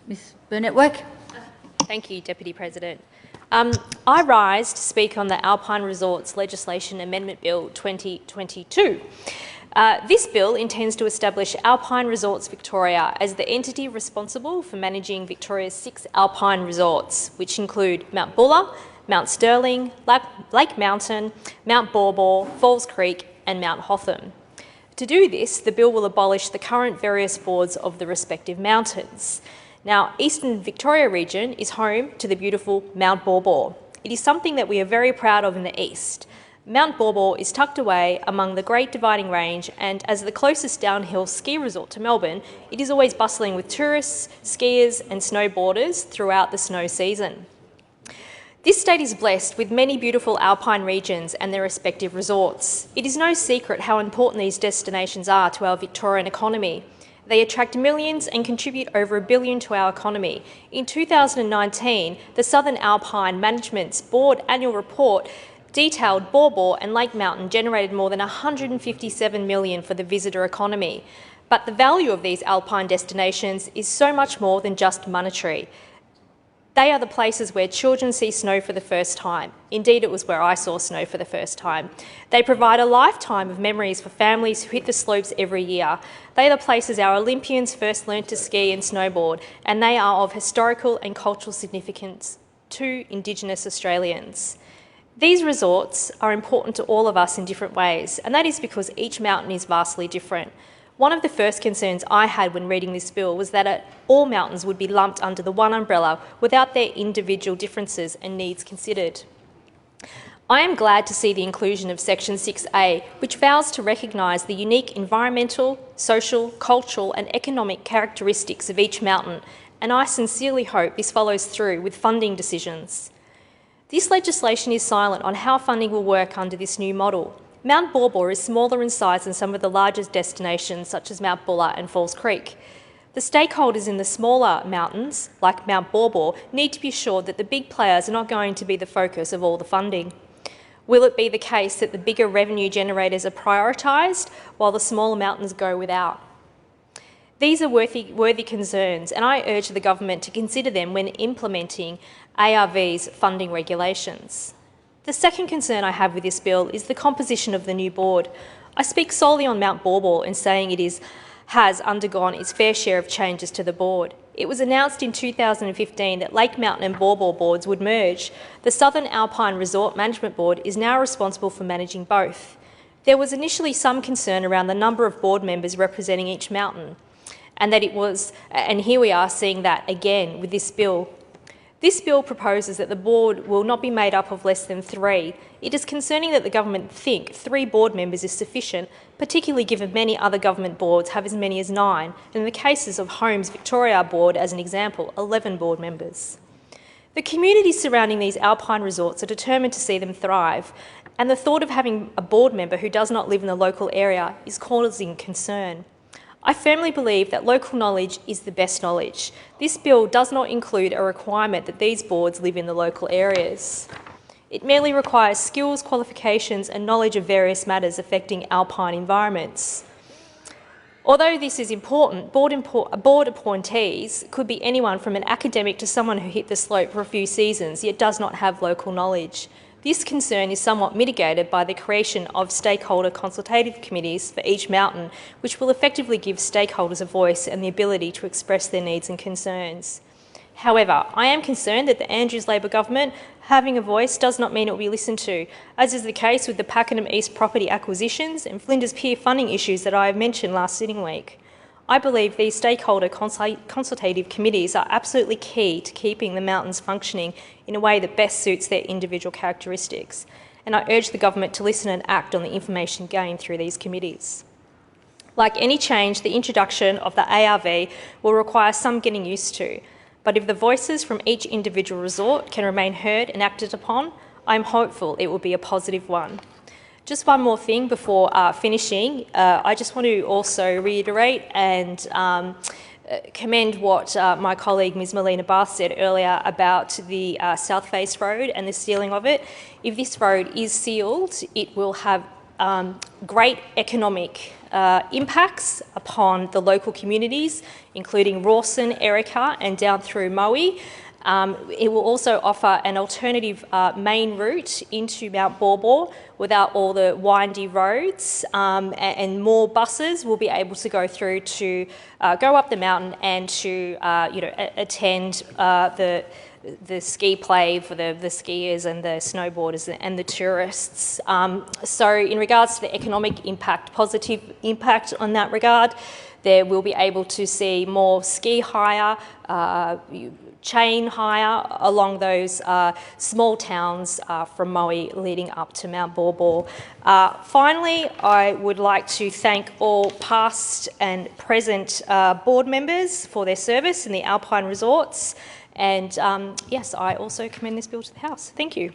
Ms Burnett-Work. Thank you, Deputy President. I rise to speak on the Alpine Resorts Legislation Amendment Bill 2022. This bill intends to establish Alpine Resorts Victoria as the entity responsible for managing Victoria's 6 alpine resorts, which include Mount Buller, Mount Stirling, Lake Mountain, Mount Baw Baw, Falls Creek and Mount Hotham. To do this, the bill will abolish the current various boards of the respective mountains. Now, Eastern Victoria region is home to the beautiful Mount Baw Baw. It is something that we are very proud of in the east. Mount Baw Baw is tucked away among the Great Dividing Range, and as the closest downhill ski resort to Melbourne, it is always bustling with tourists, skiers and snowboarders throughout the snow season. This state is blessed with many beautiful alpine regions and their respective resorts. It is no secret how important these destinations are to our Victorian economy. They attract millions and contribute over $1 billion to our economy. In 2019, the Southern Alpine Management's Board annual report detailed Baw Baw and Lake Mountain generated more than $157 million for the visitor economy. But the value of these alpine destinations is so much more than just monetary. They are the places where children see snow for the first time. Indeed, it was where I saw snow for the first time. They provide a lifetime of memories for families who hit the slopes every year. They are the places our Olympians first learned to ski and snowboard, and they are of historical and cultural significance to Indigenous Australians. These resorts are important to all of us in different ways, and that is because each mountain is vastly different. One of the first concerns I had when reading this bill was that all mountains would be lumped under the one umbrella without their individual differences and needs considered. I am glad to see the inclusion of Section 6A, which vows to recognise the unique environmental, social, cultural and economic characteristics of each mountain, and I sincerely hope this follows through with funding decisions. This legislation is silent on how funding will work under this new model. Mount Baw Baw is smaller in size than some of the largest destinations such as Mount Buller and Falls Creek. The stakeholders in the smaller mountains, like Mount Baw Baw, need to be assured that the big players are not going to be the focus of all the funding. Will it be the case that the bigger revenue generators are prioritised while the smaller mountains go without? These are worthy concerns, and I urge the government to consider them when implementing ARV's funding regulations. The second concern I have with this bill is the composition of the new board. I speak solely on Mount Baw Baw in saying it has undergone its fair share of changes to the board. It was announced in 2015 that Lake Mountain and Baw Baw boards would merge. The Southern Alpine Resort Management Board is now responsible for managing both. There was initially some concern around the number of board members representing each mountain, and here we are seeing that again with this bill. This bill proposes that the board will not be made up of less than 3. It is concerning that the government think 3 board members is sufficient, particularly given many other government boards have as many as 9, and in the cases of Homes Victoria Board, as an example, 11 board members. The communities surrounding these alpine resorts are determined to see them thrive, and the thought of having a board member who does not live in the local area is causing concern. I firmly believe that local knowledge is the best knowledge. This bill does not include a requirement that these boards live in the local areas. It merely requires skills, qualifications and knowledge of various matters affecting alpine environments. Although this is important, board appointees could be anyone from an academic to someone who hit the slope for a few seasons, yet does not have local knowledge. This concern is somewhat mitigated by the creation of stakeholder consultative committees for each mountain, which will effectively give stakeholders a voice and the ability to express their needs and concerns. However, I am concerned that the Andrews Labor government having a voice does not mean it will be listened to, as is the case with the Pakenham East property acquisitions and Flinders Pier funding issues that I have mentioned last sitting week. I believe these stakeholder consultative committees are absolutely key to keeping the mountains functioning in a way that best suits their individual characteristics, and I urge the government to listen and act on the information gained through these committees. Like any change, the introduction of the ARV will require some getting used to, but if the voices from each individual resort can remain heard and acted upon, I am hopeful it will be a positive one. Just one more thing before finishing. I just want to also reiterate and commend what my colleague Ms Melina Bath said earlier about the South Face Road and the sealing of it. If this road is sealed, it will have great economic impacts upon the local communities, including Rawson, Erica and down through Moe. It will also offer an alternative main route into Mount Baw without all the windy roads, and more buses will be able to go through to go up the mountain and to attend the ski play for the skiers and the snowboarders and the tourists. So in regards to the economic impact, positive impact on that regard, there will be able to see more ski hire, chain hire along those small towns from Moe leading up to Mount Baw. Finally, I would like to thank all past and present board members for their service in the Alpine Resorts. And yes, I also commend this bill to the House. Thank you.